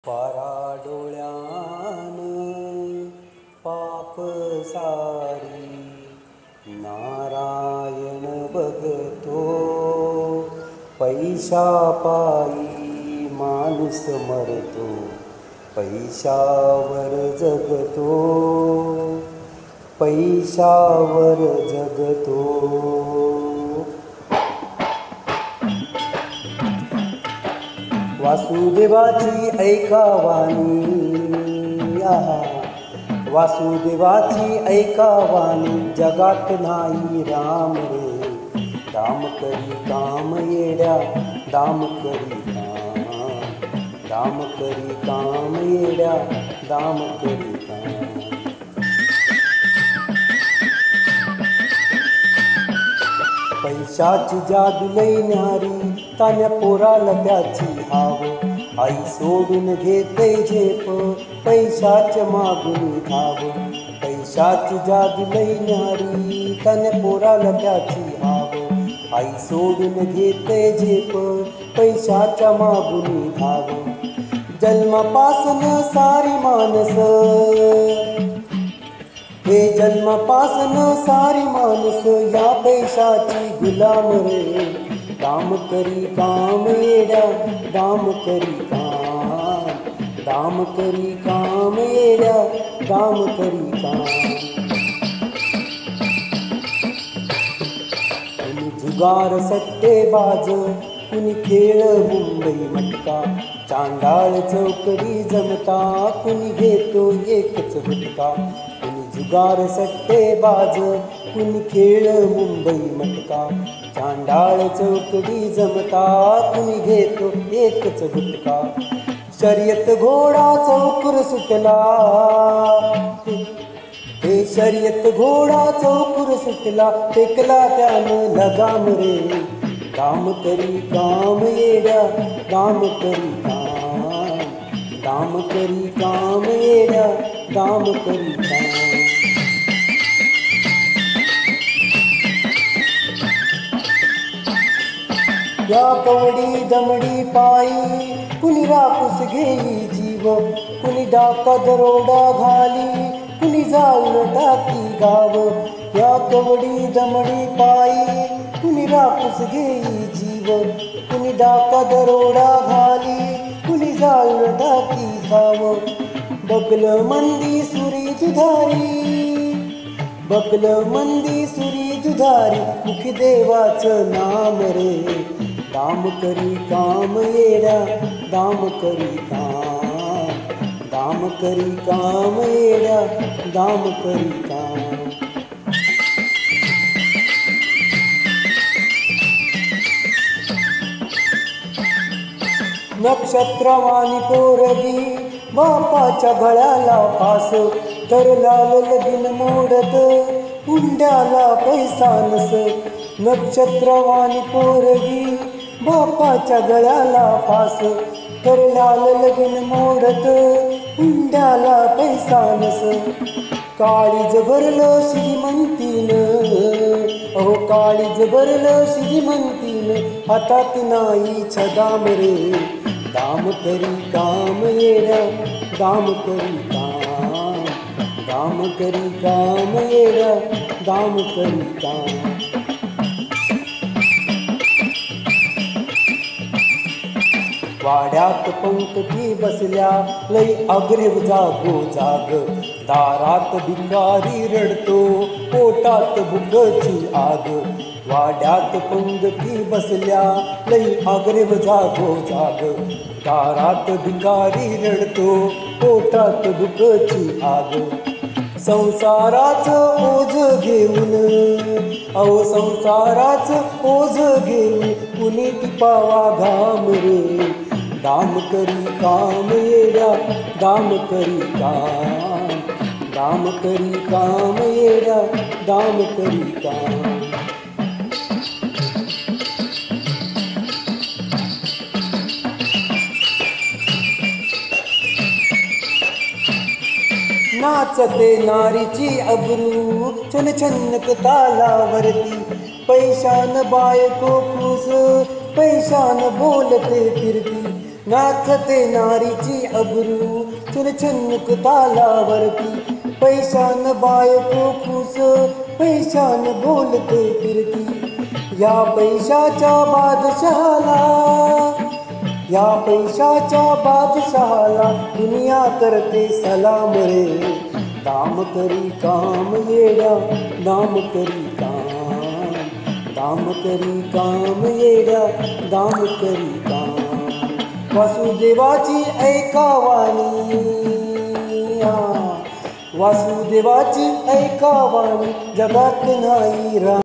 पारा डोळ्यान पाप सारी नारायण बघतो. पैशा पायी माणूस मरतो, पैशावर जगतो, पैशावर जगतो. वासुदेवाची ऐकावानी, वासुदेवाची ऐकावानी, जगात नाही राम रे. दाम करी काम येड्या, दाम करी काम, दाम करी काम येड्या, दाम करी काम. पैशाची जादू लई न्यारी, तान्या पोराला त्याची हाव. आई सोडून घेते झेप, पैशाच्या मागून धाव. पैशाची जादू लई न्यारी, तान्या पोराला त्याची हाव. आई सोडून घेते झेप, पैशाच्या मागून धाव. जन्मापासून सारी माणस, हे जन्मापासून सारी माणूस या पैशाची गुलाम रे. दाम करी काम येड्या, दाम करी काम, दाम करी काम येड्या, दाम करी काम. कुणी जुगार सट्टेबाज, कुणी खेळ मुंबई मटका. चांडाळ चौकडी जमता, कुणी घेतो एकच गुटका. जुगार सट्टेबाज, कुणी खेळ मुंबई मटका. चांडाळ चौकडी जमता, कुणी घेतो एकच गुटका. शर्यत घोडा चौकर सुटला, हे शर्यत घोडा चौकर सुटला. टेकला त्यानं लगाम रे. दाम करी काम येड्या, दाम करी काम, दाम करी काम येड्या, दाम करी काम. या कवडी दमडी पायी, कुणी रापूस घेई जीव. कुणी डाका दरोडा घाली, कुणी जाऊन टाकी गाव. या कवडी दमडी पायी, कुणी रापूस घेई जीव. कुणी डाका दरोडा घाली, कुणी जाऊन टाकी गाव. बगल मंदी सुरी दुधारी, बगल मंदी सुरी दुधारी, मुखी देवाचं नाम रे. दाम करी काम येड्या, दाम करी काम, दाम करी काम येड्या, दाम करी काम. नक्षत्रवाणी पोरगी, बापाच्या गळ्याला फास. तर लाल लगीन मोडत, हुंड्याला पैसा नस. नक्षत्रवाणी पोरगी, बापाच्या गळ्याला फास. तर लाल लगीन मोडत, हुंड्याला पैसा नस. काळीज भरलं श्रीमंतीनं, अहो काळीज भरलं श्रीमंतीनं. हातात नाही छदाम रे. दाम करी काम येड्या, दाम करी काम, दाम करी काम येड्या, दाम करी काम. वाड्यात पंक्ती बसल्या, लई अग्रेव जागो जाग. दारात भिकारी रडतो, पोटात भुकची आग. वाड्यात पंक्ती बसल्या, लई अग्रेव जागो जाग. दारात भिकारी रडतो, पोटात भुकची आग. संसाराचं ओझ घेऊन, अहो संसाराचं ओझ घेऊन, कुणी टिपावा घाम रे. दाम करी काम येड्या, दाम करी काम, दाम करी काम येड्या, दाम करी काम. नाचते नारीची अब्रू, छन छनक तालावरती. पैशान बायको खुश, पैशान बोलते फिरती. नाचते नारीची अब्रू छुनछुनुक तालावरती पैशान बायको खुश पैशान बोलते फिरती या पैशाच्या बादशहाला दुनिया करते सलाम रे काम करी काम येड्या दाम करी काम करी काम येड्या दाम करी काम वासुदेवाची ऐकावाणी वासुदेवाची ऐकावाणी जगात नाही रा